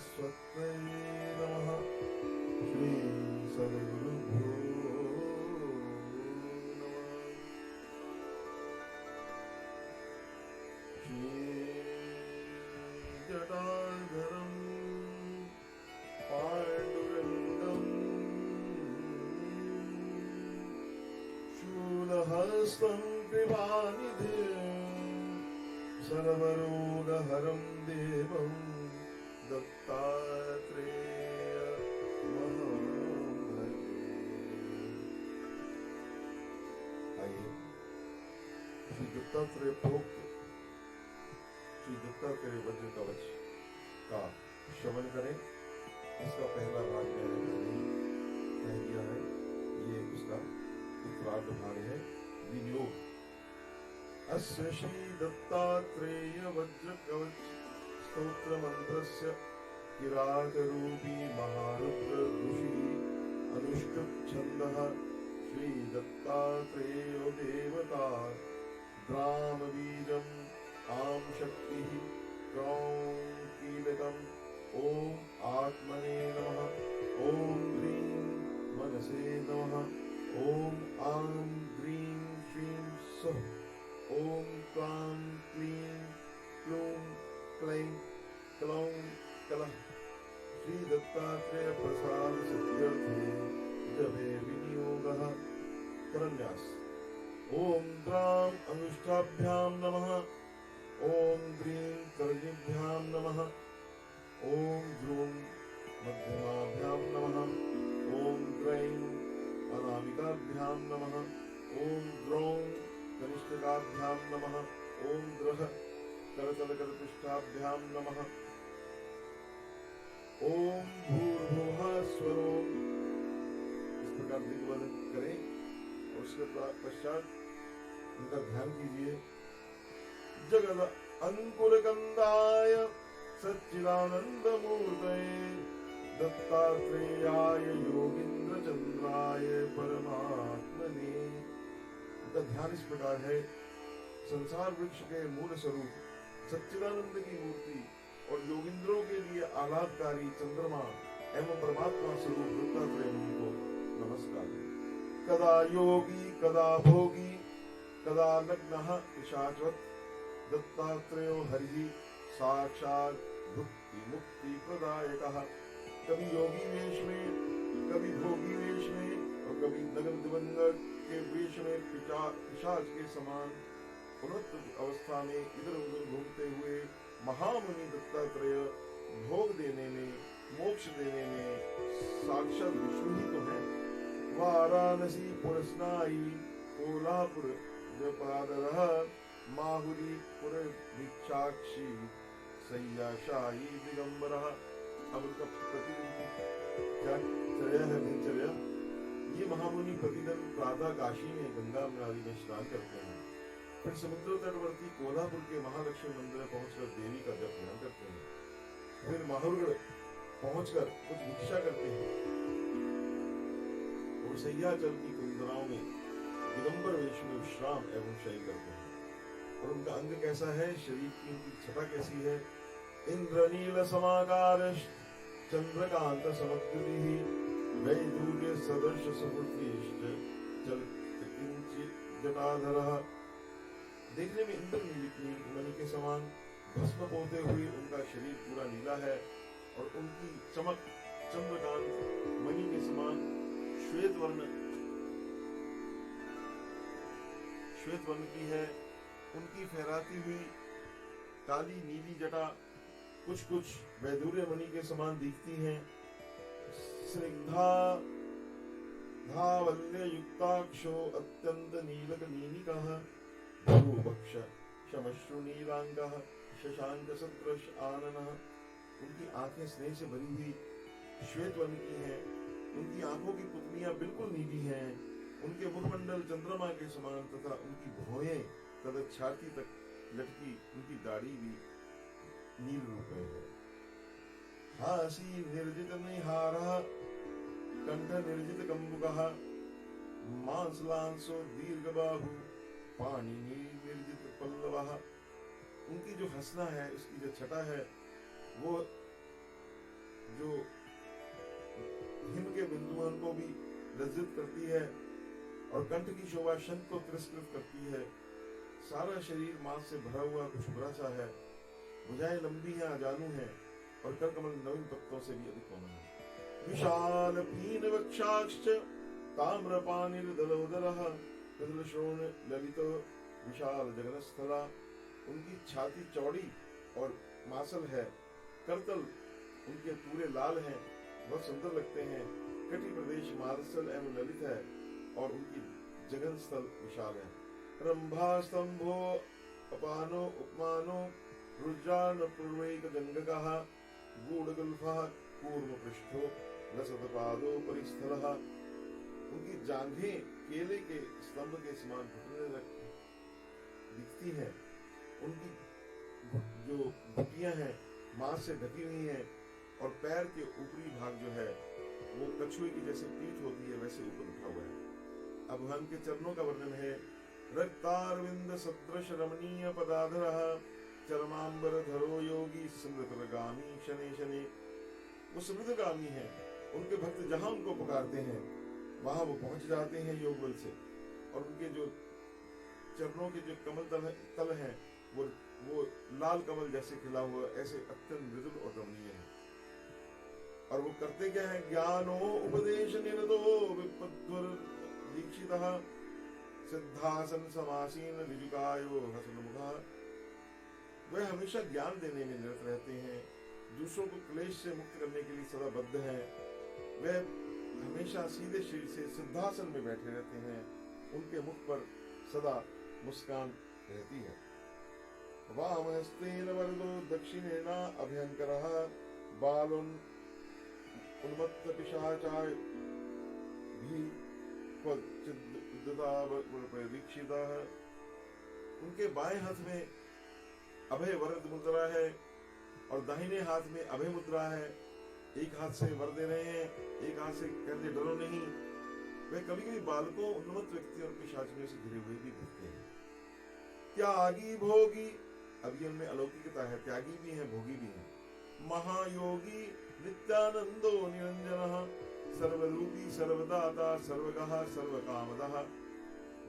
सरस्वत्यै नमः। श्री सद्गुरुभ्यो नमः। श्री जटाधरं पाण्डुरङ्गं शूलहस्तं कृपानिधिं सर्वरोगहरं देवं दत्तात्रेयमहं भजे। आइए श्री दत्तात्रेय प्रोक्त श्री दत्तात्रेय वज्र कवच का श्रवण करें। इसका पहला भाग मैंने पहले ही कह दिया है, ये उसका उत्तरार्ध भाग है। विनियोग अस्य श्री दत्तात्रेय वज्र कवच स्तोत्र मंत्रस्य किरात रूपी महारुद्र ऋषि अनुष्टुप छंदः श्री दत्तात्रेयो देवता ग्राम बीजम आम शक्ति क्रौं कीलकम् ओम आत्मने नमः। ओम ह्रीं मनसे नमः। ओम आं ह्रीं श्रीं सौः। ओम क्लां क्लीं क्लूं क्लैं क्लौं कलः। श्री दत्तात्रेय प्रसाद सिद्ध्यर्थे जपे विनियोगः। करन्यास ओम द्रां अंगुष्ठाभ्यां नमः। ओम द्रीं कर्णिभ्यां नमः। ओम ध्रुवं मध्यमाभ्यां नमः। ओम द्रैं अनामिकाभ्यां नमः। ओम द्रौं कनिष्ठिकाभ्यां नमः। ओम द्रः करतलकरपृष्ठाभ्यां नमः। ओम भूर्भुवः स्वरों इस प्रकार दिग्बंधन करें और उसके पश्चात उनका ध्यान कीजिए। जगद अंकुरकंदाय सच्चिदानंदमूर्तये दत्तात्रेयाय योगींद्र चंद्राय परमात्मने। उनका ध्यान इस प्रकार है। संसार वृक्ष के मूल स्वरूप सच्चिदानंद की मूर्ति और योगिंद्रों के लिए आह्लादकारी चंद्रमा एवं परमात्मा स्वरूप दत्तात्रेय मुनि को नमस्कार। कदा योगी कदा भोगी कदा नग्नः पिशाचवत् दत्तात्रेयो हरिः साक्षात् भुक्ति मुक्ति प्रदायकः। कभी योगी वेश में, कभी भोगी वेश में और कभी नगर दिवंगत के वेश में पिशाच के समान उन्नत अवस्था में इधर उधर घूमते हुए महामुनि दत्तात्रेय भोग देने में, मोक्ष देने में साक्षात विष्णु ही तो है। वाराणसी पुरस्नाई कोल्हापुर जपादरः माहुरी पुर भिक्षाक्षी सय्याशायी दिगंबरः। अब उनका प्रतिदिन क्या चर्या है, दिनचर्या। ये महामुनि प्रतिदिन प्रातः काशी में गंगा आदि में स्नान करते हैं, फिर समुद्र तटवर्ती कोल्हापुर के महालक्ष्मी मंदिर में पहुंचकर देवी का जप ध्यान करते हैं, फिर माहुरगढ़ पहुंचकर कुछ भिक्षा करते हैं और सैयाचल की कुंदराओं में दिगंबर वेश में विश्राम एवं शयन करते हैं। और उनका अंग कैसा है, शरीर की उनकी छटा कैसी है। इंद्रनील समाकार चंद्रकांत समद्युति वैदूर्य सदृश सुपुत्रीश्च चलकिंचित जटाधरः। देखने में इंद्रनील मणि के समान भस्म पोते हुए उनका शरीर पूरा नीला है और उनकी चमक चंद्रकांत मणि के समान श्वेत वर्ण की है। उनकी फहराती हुई काली नीली जटा कुछ कुछ वैदूर्य मणि के समान दिखती हैं। स्निग्धा धावल्य युक्ताक्षो अत्यंत नीलक नीलिकः भ्रूवक्ष शमश्रु नीलांगः शशांक सदृश आननः। उनकी आंखें स्नेह से भरी हुई श्वेत वर्ण की हैं। उनकी आंखों की पुतलियां बिल्कुल नीली हैं। उनके मुखमंडल चंद्रमा के समान तथा उनकी भौहें तथा छाती तक लटकी उनकी दाढ़ी भी नील रूप में है। हासी निर्जित निहारः कंठ निर्जित कंबुकः मांसलांसो दीर्घबाहु पाणिनि निर्जित पल्लवः। उनकी जो हंसना है, उसकी जो छटा है, वो जो हिम के बिंदुओं को भी लज्जित करती है और कंठ की शोभा शंख को तिरस्कृत करती है। सारा शरीर मांस से भरा हुआ कुछ बुरा सा है, भुजाएं लंबी हैं, अजानू हैं और कर कमल नवीन पत्तों से भी अधिक कोमल है। विशाल पीन वक्षाक्ष ताम्रपाणिर्दलोदरः कदलश्रोण ललित विशाल जगनस्थला। उनकी छाती चौड़ी और मासल है, करतल उनके पूरे लाल हैं, बहुत सुंदर लगते हैं। कटी प्रदेश मार्सल एवं ललित है और उनकी जगन स्थल विशाल है। रंभा स्तंभो अपानो उपमानो रुद्रान पूर्वैक जंगकः गूढ़गुल्फः कूर्म पृष्ठो लसत पादो परिस्थलः। उनकी जांघें केले के स्तंभ के समान घुटने दिखती हैं। उनकी जो घुटियां हैं मांस से ढकी हुई हैं और पैर के ऊपरी भाग जो है वो कछुए की जैसे पीठ होती है वैसे ऊपर उठा हुआ है। अब भगवान के चरणों का वर्णन है। रक्तारविंद सदृश रमणीय पदाधरः चरमांबर धरो योगी स्मृतगामी शने शने। वो स्मृतगामी है, उनके भक्त जहां उनको पुकारते हैं वहां वो पहुंच जाते हैं योग बल से। और उनके जो चरणों के जो कमल तल हैं वो लाल कमल जैसे खिला हुआ ऐसे अत्यंत मृदुल और रमणीय है। और वो करते क्या है? ज्ञानो उपदेश निरतो विपद्वर दीक्षितः सिद्धासन समासीन ऋजुकायो हसनमुखः। वह हमेशा ज्ञान देने में निरत रहते हैं, दूसरों को क्लेश से मुक्त करने के लिए सदा बद्ध हैं। वह हमेशा सीधे शरीर से सिद्धासन में बैठे रहते हैं, उनके मुख पर सदा मुस्कान रहती है। वामहस्तेन वरदो दक्षिणेन अभयंकरः बालोन उन्मत्त पिशाचाय भी परीक्षितः। उनके बाएं हाथ में अभय वरद मुद्रा है और दाहिने हाथ में अभय मुद्रा है। एक हाथ से वर दे रहे हैं, एक हाथ से कहते डरो नहीं। वे कभी कभी बालकों, उन्मत्त व्यक्ति और पिशाचियों से घिरे हुए भी दिखते हैं। त्यागी भोगी, अभी उनमें अलौकिकता है, त्यागी भी है भोगी भी है। महायोगी नित्यानंदो निरंजनः सर्वरूपी सर्वदाता सर्वगः सर्वकामदः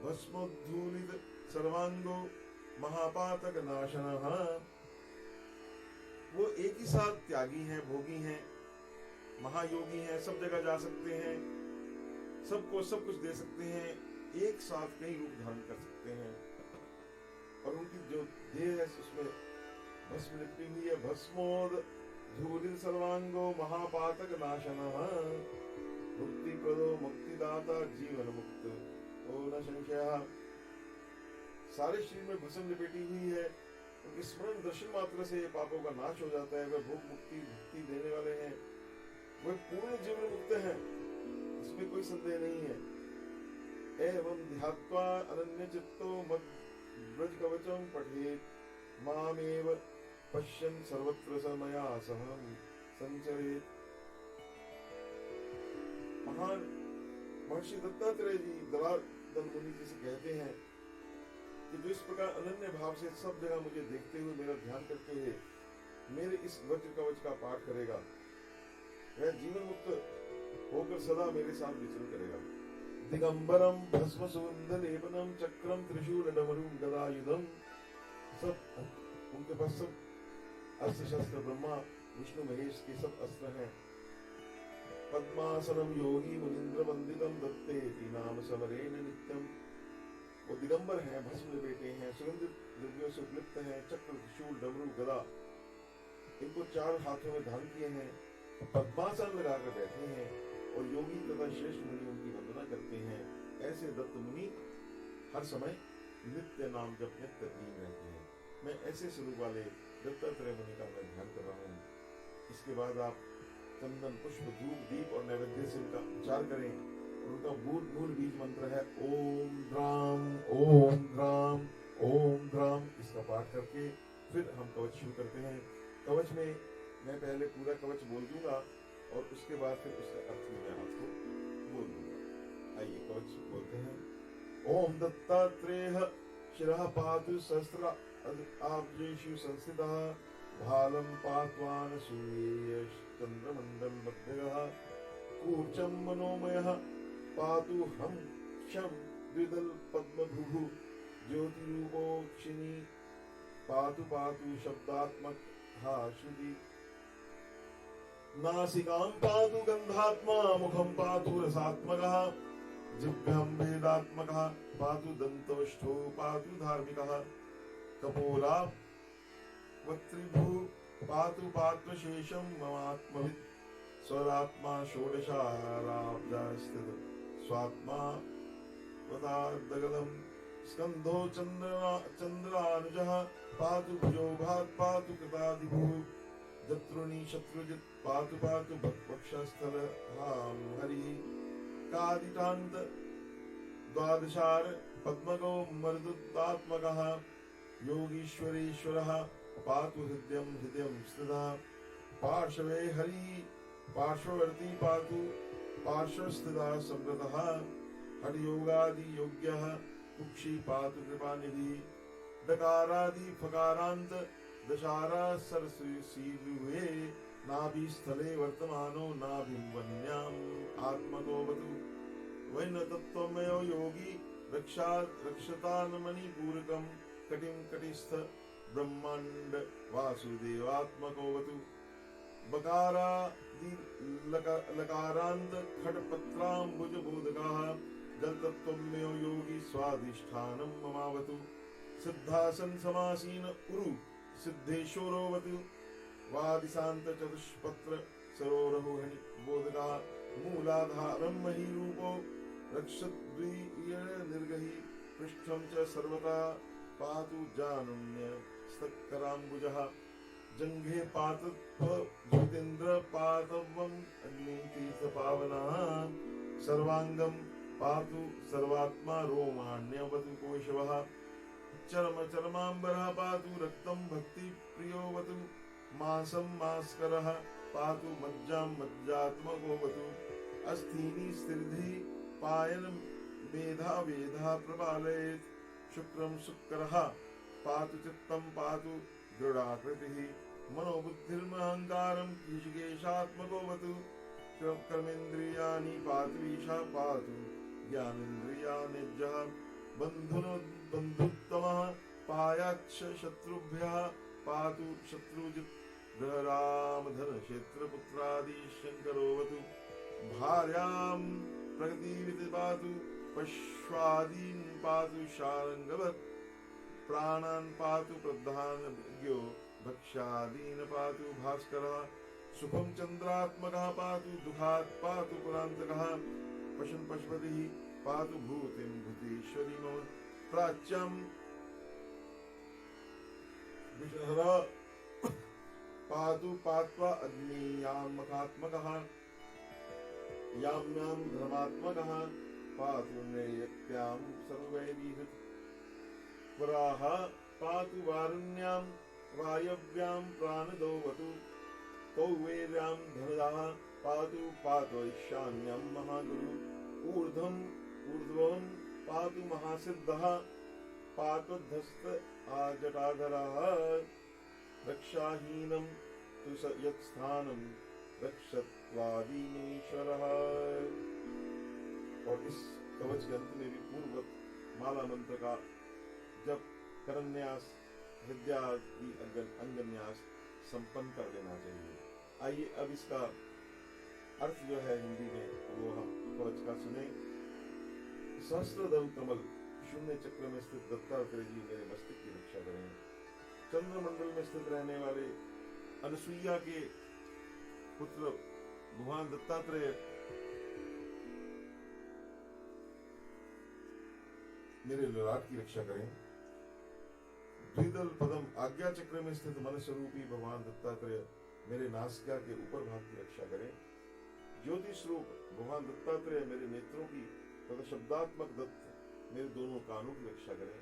भस्मोद्धूलित सर्वांगो महापातक नाशनः। वो एक ही साथ त्यागी हैं, भोगी हैं, महायोगी हैं, सब जगह जा सकते हैं, सबको सब कुछ दे सकते हैं, एक साथ कई रूप धारण कर सकते हैं। और उनकी जो देह है उसमें भस्म लिपटी हुई है। भस्मोद धूलित सर्वांगो महापातक नाशनः मुक्ति प्रदो मुक्तिदाता जीवन मुक्त ओ न संशयः। सारे शरीर में भस्म लिपेटी हुई है। उनके स्मरण दर्शन मात्र से पापों का नाश हो जाता है। वह भोग मुक्ति देने वाले हैं, वह पूर्ण जीवन मुक्त हैं, इसमें कोई संदेह नहीं है। एवं ध्यात्वा अनन्य चित्तो मद ब्रज कवचम पठेत मामेव पश्यन् सर्वत्र स मया सह संचरेत। महान महर्षि दत्तात्रेय जी दलादल मुनि जी से कहते हैं कि जो इस प्रकार अनन्य भाव से सब जगह मुझे देखते हुए मेरा ध्यान करते हुए मेरे इस वज्र कवच का पाठ करेगा, वह जीवन मुक्त होकर सदा मेरे साथ विचरण करेगा। दिगंबरम भस्म सुगंध लेपनम चक्रम त्रिशूल डमरुम गदायुधम। सब उनके पास सब अस्त्र शस्त्र, ब्रह्मा विष्णु महेश के सब अस्त्र हैं। पद्मासनम योगी मुनिंद्र वंदितम दत्ते नाम समरेण नित्यम। वो दिगंबर हैं, भस्म लपेटे हैं, सुगंधित द्रव्यों से उपलिप्त हैं, चक्र त्रिशूल डमरू गदा इनको चार हाथों में धारण किए हैं, पद्मासन लगाकर बैठे हैं और योगी तथा श्रेष्ठ मुनि उनकी वंदना करते हैं। ऐसे दत्त मुनि हर समय नित्य नाम जप नित्य लीन रहते हैं। मैं ऐसे स्वरूप वाले दत्तात्रेय मुनि का मैं ध्यान कर रहा हूँ। इसके बाद आप चंदन पुष्प धूप दीप और नैवेद्य से उनका उच्चार करें। उनका मूल बीज मंत्र है ओम द्राम ओम द्राम ओम द्राम। इसका पाठ करके फिर हम कवच शुरू करते हैं। कवच में मैं पहले पूरा कवच बोल दूंगा और उसके बाद फिर उसका अर्थ में मैं आपको बोल दूंगा। आइए कवच बोलते हैं। ओम दत्तात्रेय शिरः पातु सहस्र आब्जेषु संस्थितः भालं पात्वानसूयेय चन्द्रमण्डलमध्यगः कूर्चं मनोमयः पातु हम क्षं द्विदल पद्मभुः ज्योतिरूपोक्षिणी पातु पातु शब्दात्मक हा श्रुति नासिकां पातु गन्धात्मा मुखं पातु रसात्मकः जिह्वां वेदात्मकः पातु दन्तवष्ठो पातु धार्मिकः कपोला वक्त्रिभू पातु पात्वशेषं ममात्मवित् स्वरात्मा षोडशाराब्धस्थित स्वात्मा वतार्दगलम् स्कन्धो चन्द्रानुजः पातु भुजो भात् पातु कृतादिभुः जत्रुणी शत्रुजित् पातु पातु वक्षस्थल हां हरिः कादितान्त द्वादशार पद्मगो मरुदात्मकः योगीश्वरेश्वरः पातु हृदयं स्थितः पार्श्वे हरिः पार्श्ववर्ती पातु पार्श्वस्थितः समृतः हठयोगादि योग्यः कुक्षी पातु कृपानिधि डकारादि फकारांत दशारा सरसीरुहे नाभिस्थले वर्तमानो नाभिवन्याम् आत्मगोवतु वैन तत्त्वमयो योगी रक्षतान्मणिपूरकं कटिं कटिस्थ ब्रह्मांड वासुदेवात्मकोवतु बकारादि लकारांत खडपत्राम्बुजबोधकाः जलतत्त्वमयो योगी स्वाधिष्ठानं ममावतु सिद्धासन समासीन उरु सिद्धेश्वरोवतु वादिशांत चतुष्पत्र सरोरहुहनि बोधका मूलाधारं महीरूपो रक्षद्वीय निर्गहि पृष्ठं च सर्वदा पातु जानुन्य स्तकराम्बुजः जंघे पातत्व ज्योतिन्द्र पातवम् अग्नितीर्थपावनः सर्वांगं पातु सर्वात्मा रोमाण्यवतु कोशवः चरमाम्बरः पातु रक्तं भक्ति प्रियोवतु मांसं मास्करः पातु मज्जां मज्जात्मकोवतु अस्थीनि स्थिर्धि पायन वेधा प्रपालयेत् शुक्रं शुक्रः पातु चित्तं पातु दृढ़ाकृतिः मनोबुद्धिर्महङ्कारं ऋषिकेशात्मकोवतु कर्मेन्द्रियाणि पातु ईशा पातु ज्ञानेन्द्रियाणिज्यः बन्धुत्तमः पायाच्च शत्रुभ्यः पातु शत्रुजित् गृहरामधनक्षेत्रपुत्रादि शङ्करोवतु भार्यां प्रगतिवित् पातु पश्वादीन् पातु शारङ्गवत् प्राणान् पातु प्रधानज्ञो भक्ष्यादीन् पातु भास्करः सुखं चन्द्रात्मकः पातु दुःखात् पातु पुरान्तकः पशुन् पशुपतिः पातु भूतिं भूतेश्वरी मम प्राच्यं विषहर पातु पात्वा अग्नियामकात्मकः याम्यां धर्मात्मकः पातु नैयत्यां सर्वैर्विहृत् पुराः पातु वारुण्यां वायव्यां प्राणदोवतु कौवेर्यां धनदाः पातु ईशान्यं महागुरु ऊर्ध्वं पातु महासिद्धः पातुद्धस्त आजटाधरः रक्षाहीनं तु यत्स्थानं रक्षत्वादीनीश्वरः। और इस कवच के अंत में भी पूर्ववत माला मंत्र का जब करन्यास हृदयादि अंगन्यास संपन्न कर लेना चाहिए। आइए अब इसका अर्थ जो है हिंदी में वो हम कवच का सुने। सहस्त्रदल कमल शून्य चक्र में स्थित दत्तात्रेय जी मेरे मस्तिष्क की रक्षा करें। चंद्रमंडल में स्थित रहने वाले अनसुईया के पुत्र भगवान दत्तात्रेय मेरे ललाट की रक्षा करें। द्विदल पदम आज्ञा चक्र में स्थित मन स्वरूपी भगवान दत्तात्रेय मेरे नासिका के ऊपर भाग की रक्षा करें। ज्योति स्वरूप भगवान दत्तात्रेय मेरे नेत्रों की तथा शब्दात्मक दत्त मेरे दोनों कानों की रक्षा करें।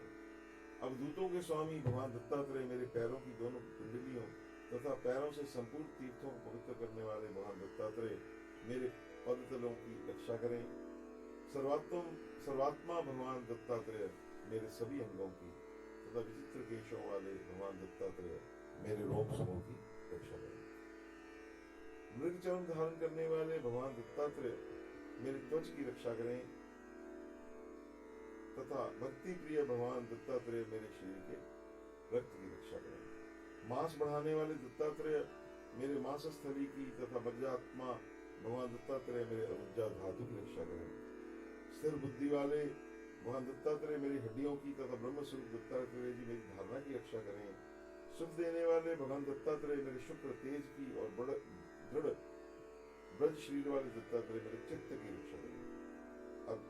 अवधूतों के स्वामी भगवान दत्तात्रेय मेरे पैरों की दोनों कुंडलियों तथा पैरों से संपूर्ण तीर्थों को पवित्र करने वाले भगवान दत्तात्रेय मेरे पदतलों की रक्षा करें। सर्वात्मा भगवान दत्तात्रेय मेरे सभी अंगों की तथा विचित्र केशों वाले भगवान दत्तात्रेय मेरे रोम समूह की रक्षा करें। मृग चर्म धारण करने वाले भगवान दत्तात्रेय मेरे त्वच की रक्षा करें तथा भक्ति प्रिय भगवान दत्तात्रेय मेरे शरीर के रक्त की रक्षा करें। मांस बढ़ाने वाले दत्तात्रेय मेरे मांसस्थली की तथा वज्रात्मा भगवान दत्तात्रेय मेरे अरुज्जा धातु की रक्षा करें। स्थिर बुद्धि वाले भगवान दत्तात्रेय मेरी हड्डियों की तथा ब्रह्म स्वरूप दत्तात्रेय जी मेरी धारणा की रक्षा करें। सुख देने वाले भगवान दत्तात्रेय मेरे शुक्र तेज की और दृढ़ ब्रज शरीर वाले दत्तात्रेय मेरे चित्त की रक्षा करें। अब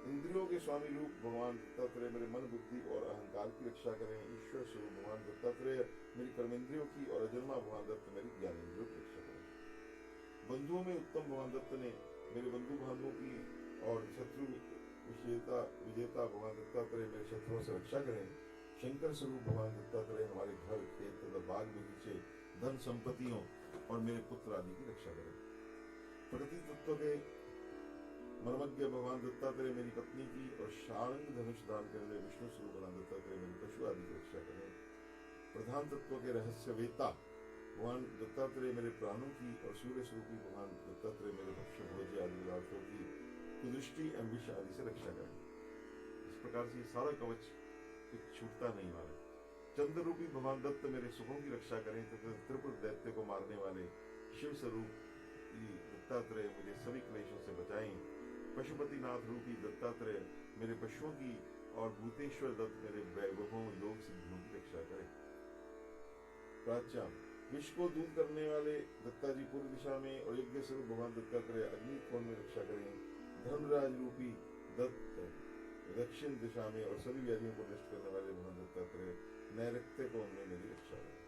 इंद्रियों के स्वामी रूप भगवान दत्तात्रेय मेरे मन बुद्धि और अहंकार की रक्षा करें। ईश्वर स्वरूप भगवान दत्तात्रेय मेरी कर्मेंद्रियों की और अजन्मा भगवान दत्त मेरी ज्ञानेंद्रियों की रक्षा करें। बंधुओं में उत्तम भगवान दत्त ने मेरे बंधु भाइयों की और शत्रु विजेता भगवान दत्तात्रेय मेरे शत्रुओं से रक्षा करें। शंकर स्वरूप भगवान दत्तात्रेय हमारे घर खेत तथा बाग बगीचे धन संपत्तियों और मेरे पुत्र आदि की रक्षा करें। प्रकृति तत्व के मर्मज्ञ भगवान दत्तात्रेय मेरी पत्नी की और शारंग धनुष दान करने वाले विष्णु स्वरूप भगवान दत्तात्रेय मेरे पशु आदि की रक्षा करें। प्रधान तत्व के रहस्य वेता भगवान दत्तात्रेय मेरे प्राणों की और सूर्य स्वरूपी भगवान दत्तात्रेय मेरे भक्ष्य भोज्य आदि पदार्थों की कुदृष्टि एवं विष आदि से रक्षा करें। इस प्रकार से सारा कवच कुछ छूटता नहीं वाले। चंद्र रूपी भगवान दत्त मेरे सुखों की रक्षा करें तथा त्रिपुर दैत्य को मारने वाले शिव स्वरूप दत्तात्रेय मुझे सभी क्लेशों से बचाएं। पशुपतिनाथ रूपी दत्तात्रेय मेरे पशुओं की और भूतेश्वर दत्त मेरे वैभवों योग सिद्धियों की रक्षा करें। प्राच्याम विश्व को दूर करने वाले दत्ता जी पूर्व दिशा में और यज्ञ स्वरूप भगवान दत्तात्रेय अग्नि कोण में रक्षा करें। धर्मराज रूपी दत्त दक्षिण दिशा में और सभी व्याधियों को नष्ट करने वाले भगवान दत्तात्रेय नैऋत्य कोण में मेरी रक्षा करें।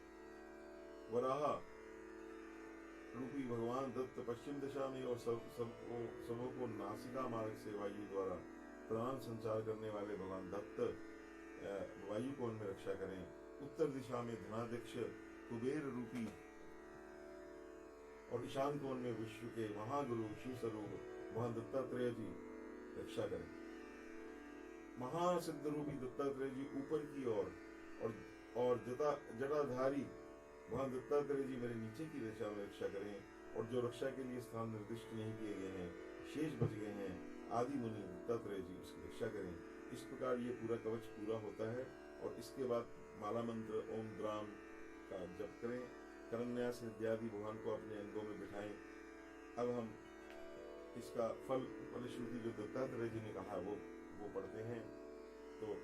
वराह रूपी भगवान दत्त पश्चिम दिशा में और सबों को नासिका मार्ग से वायु द्वारा प्राण संचार करने वाले भगवान दत्त वायु कोण में रक्षा करें। उत्तर दिशा में धनाध्यक्ष कुबेर रूपी और ईशान कोण में विश्व के महागुरु शिव स्वरूप भगवान दत्तात्रेय जी रक्षा करें। महासिद्ध रूपी दत्तात्रेय जी ऊपर की ओर और जटाधारी भगवान दत्तात्रेय जी मेरे नीचे की दिशा में रक्षा करें। और जो रक्षा के लिए स्थान निर्दिष्ट नहीं किए गए हैं शेष बच गए हैं आदि मुनि दत्तात्रेय जी उसकी रक्षा करें। इस प्रकार ये पूरा कवच पूरा होता है और इसके बाद माला मंत्र ओम द्राम का जप करें। करन्यास इत्यादि भगवान को अपने अंगों में बिठाएं। अब हम इसका फलश्रुति जो दत्तात्रेय जी ने कहा वो पढ़ते हैं। तो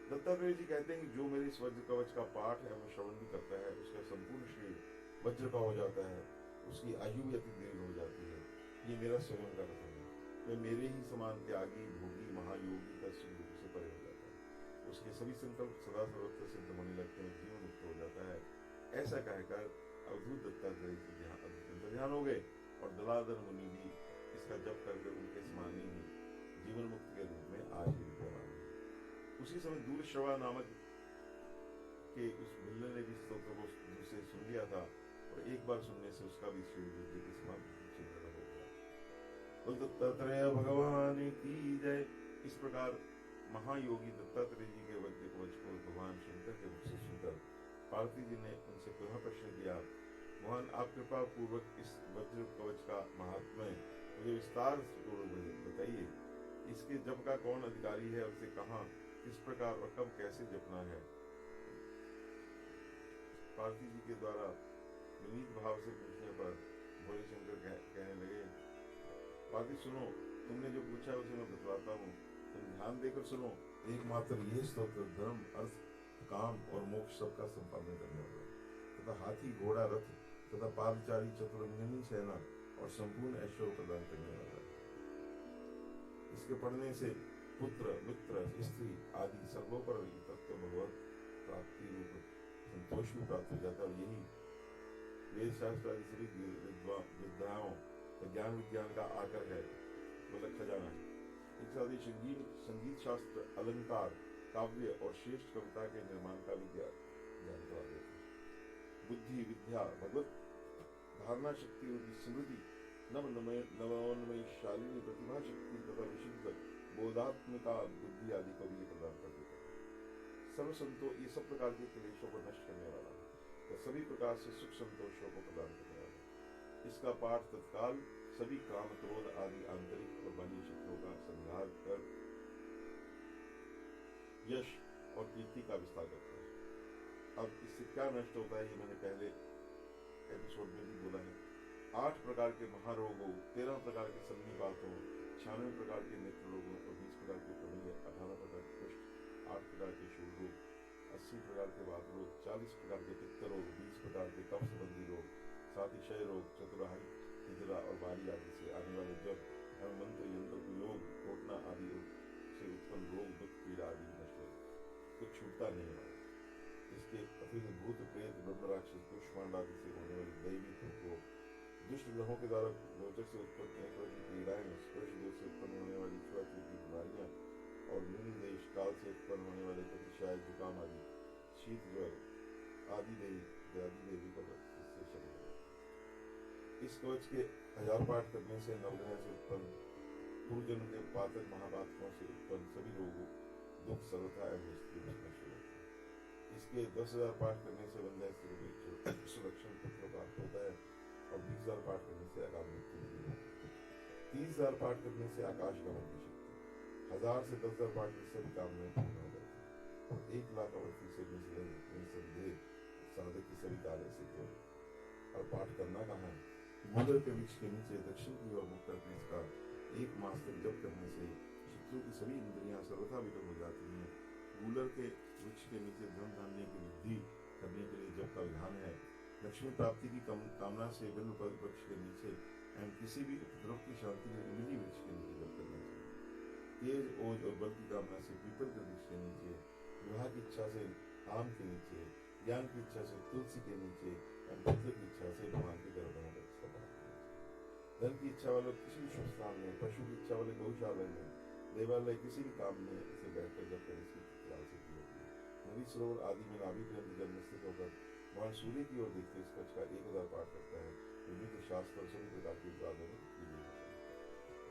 दत्तात्रेय जी कहते हैं कि जो मेरे इस वज्र कवच का पाठ है वो श्रवण भी करता है उसका संपूर्ण शरीर वज्र का हो जाता है, उसकी आयु भी अति दीर्घ हो जाती है। ये मेरा स्वयं का कथन है। मैं मेरे ही समान त्यागी भोगी महायोगी का सुख दुख से परे हो जाता है। उसके सभी संकल्प सदा सर्वत्र सिद्ध होने लगते हैं, जीवन मुक्त हो जाता है। ऐसा कहकर अवधूत दत्तात्रेय जी ध्यान हो गए और दलाधर मुनि भी इसका जप करके उनके समान ही जीवन मुक्त के रूप में आज भी विद्यमान है। उसी समय दूरश्रवा नामक के उस बिल्ले ने भी स्तोत्र को दूसरे सुन लिया था और एक बार सुनने से उसका भी श्री बुद्धि के समान चिंतन हो गया। तो दत्तात्रेय भगवान की जय। इस प्रकार महायोगी दत्तात्रेय जी के वज्र कवच को भगवान शंकर के मुख से सुनकर पार्वती जी ने उनसे पुनः प्रश्न किया, भगवान आप कृपा पूर्वक इस वज्र कवच का महात्म्य मुझे विस्तार पूर्वक बताइए। इसके जप का कौन अधिकारी है, उसे कहाँ किस प्रकार और कब कैसे जपना है। पार्वती जी के द्वारा विनीत भाव से पूछने पर भोले शंकर कहने लगे, पार्वती सुनो, तुमने जो पूछा है उसे मैं बतलाता हूँ, तुम ध्यान देकर सुनो। एकमात्र ये स्तोत्र धर्म अर्थ काम और मोक्ष सबका संपादन करने वाला तथा हाथी घोड़ा रथ तथा पादचारी चतुरंगिनी सेना और संपूर्ण ऐश्वर्य प्रदान करने वाला है। इसके पढ़ने से पुत्र मित्र स्त्री आदि सर्वोपर तत्व भगवत प्राप्ति रूप संतोष भी प्राप्त हो जाता है। और यही वेद शास्त्र आदि सभी विद्याओं ज्ञान विज्ञान का आकर है, मतलब खजाना है। एक साथ ही संगीत शास्त्र अलंकार काव्य और श्रेष्ठ कविता के निर्माण का भी ज्ञान करा देते हैं। बुद्धि विद्या भगवत धारणा शक्ति रूपी स्मृति नवोन्मयी शालिनी प्रतिभा शक्ति तथा विशुद्ध बोधात्मिका बुद्धि आदि को भी प्रदान कर देता है। सर्व संतो ये सब प्रकार के क्लेशों को नष्ट करने वाला है। तो सभी प्रकार से सुख संतोषों को प्रदान करने वाला। इसका पाठ तत्काल सभी काम क्रोध आदि आंतरिक और बाह्य शत्रुओं का संहार कर यश और कीर्ति का विस्तार करता है। अब इससे क्या नष्ट होता है, ये मैंने पहले एपिसोड में भी बोला है। 8 प्रकार के महारोगों, 13 प्रकार के सन्निपातों, 96 प्रकार के नेत्र रोगों और 20 प्रकार के प्रमेय, 18 प्रकार के कुष्ठ, 8 प्रकार के शूल रोग, 80 प्रकार के वात रोग, 40 प्रकार के पित्त रोग, 20 प्रकार के कफ संबंधी रोग, साथ ही क्षय रोग, चतुराई, हिजरा और बारी आदि से आने वाले जब एवं मंत्र यंत्र योग घोटना आदि से उत्पन्न रोग दुख पीड़ा आदि नष्ट हो, कुछ छूटता नहीं है। इसके अतिरिक्त भूत प्रेत ब्रह्म राक्षस दुष्मांड आदि से होने वाली दैवी को दुष्ट ग्रहों के द्वारा गोचर से उत्पन्न एक तरह की पीड़ाएं, स्पर्श दोष से उत्पन्न होने वाली छुआछूत की बीमारियां और मूल देश काल से उत्पन्न होने वाले अतिशय जुकाम आदि शीत ज्वर आदि देवी का इससे शरीर। इस कवच के 1000 पाठ करने से नवग्रह से उत्पन्न पूर्व जन्म के पातक महापातकों से उत्पन्न सभी रोगों दुख सर्वथा एवं स्थिति नष्ट होती है। इसके 10,000 पाठ करने से वंध्य सुरक्षण पुत्र प्राप्त होता है और 20,000 पाठ करने से अकाल मृत्यु नहीं होती। 30,000 पाठ करने से आकाश गमन की शक्ति, 1000 से 10,000 पाठ में सभी कामनाएं पूर्ण हो जाती है और 1,00,000 अवधि से निसंदेह साधक की सभी कार्य सिद्ध हो। और पाठ करना कहाँ है? मूलर के वृक्ष के नीचे दक्षिण की ओर मुख करके इसका 1 मास तक जप करने से शत्रु की सभी इंद्रियां सर्वथा विकल हो जाती हैं। मूलर के वृक्ष के नीचे धन धान्य की वृद्धि करने के लिए जप का विधान है। लक्ष्मी प्राप्ति की कामना से बिल्व वृक्ष के नीचे एवं किसी भी उपद्रव की शांति के लिए इमली वृक्ष के नीचे जप करना चाहिए। तेज ओज और बल की कामना से पीपल के वृक्ष के नीचे, विवाह की इच्छा से आम के नीचे, ज्ञान की इच्छा से तुलसी के नीचे एवं पुत्र की इच्छा से भगवान के गर्भ में धन की इच्छा वाले किसी भी शुभ स्थान में, पशु की इच्छा वाले गौशाला में, देवालय किसी भी काम में इसे बैठकर जब कर इसकी तत्काल सिद्धि होती है। नदी सरोवर आदि में नाभि पर्यंत जल में स्थित होकर भगवान सूर्य की ओर देखते इस कवच का 1000 पाठ करता है। विविध शास्त्र और सभी प्रकार की बातों में कीजिए।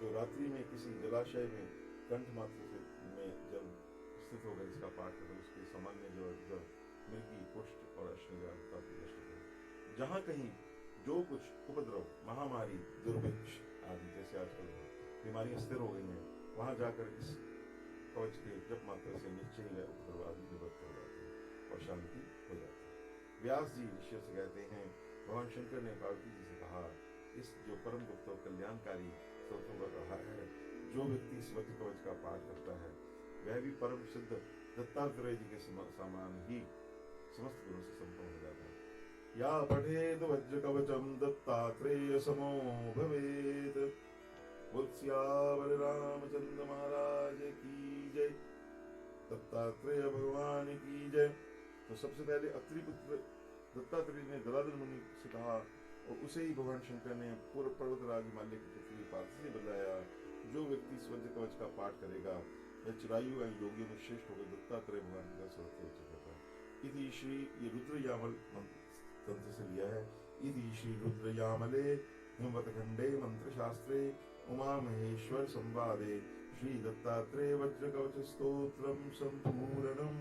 जो रात्रि में किसी जलाशय में कंठ मात्र से में जल स्थित होकर इसका पाठ करें, उसके सामान्य जो मृगी पुष्ट और अश्निजात जहाँ कहीं जो कुछ उपद्रव, महामारी, दुर्भिक्ष आदि जैसे आजकल बीमारियां स्थिर हो गई हैं, वहां जाकर इस कवच के जप मात्र से निश्चय ही उपद्रव आदि निवृत्त हो जाते हैं और शांति हो जाती है। व्यास जी ऋषि से कहते हैं, भगवान शंकर ने पार्वती जी से कहा, इस जो परम गुप्त और कल्याणकारी स्त्रोतों का कहा है, जो व्यक्ति इस वज्र कवच का पाठ करता है वह भी परम सिद्ध दत्तात्रेय जी के समान ही समस्त गुणों से संपन्न हो जाता है। या पठेद वज्र कवचम दत्तात्रेय समो भवेत। बोल रामचंद्र महाराज की जय, दत्तात्रेय भगवान की जय। तो सबसे पहले अत्रि पुत्र दत्तात्रेय ने गदाधर मुनि से कहा और उसे ही भगवान शंकर ने पूर्व पर्वतराज हिमालय की पृथ्वी पार्थ से बदलाया। जो व्यक्ति इस वज्र कवच का पाठ करेगा वह चिरायु एवं योगियों में श्रेष्ठ होकर दत्तात्रेय भगवान का सर्वोच्च करता है। इति श्री ये रुद्रयामल तंत्र से लिया है। इति श्री रुद्रयामले हिमवत खंडे मंत्र शास्त्रे उमा महेश्वर संवादे श्री दत्तात्रेय वज्र कवच स्तोत्रम संपूर्णम।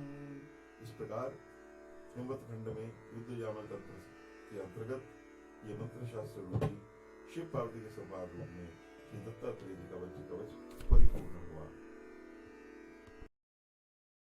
इस प्रकार हिमवत खंड में रुद्रयामल तंत्र के अंतर्गत ये मंत्र शास्त्र रूपी शिव पार्वती के संवाद रूप में श्री दत्तात्रेय जी का वज्र कवच परिपूर्ण हुआ।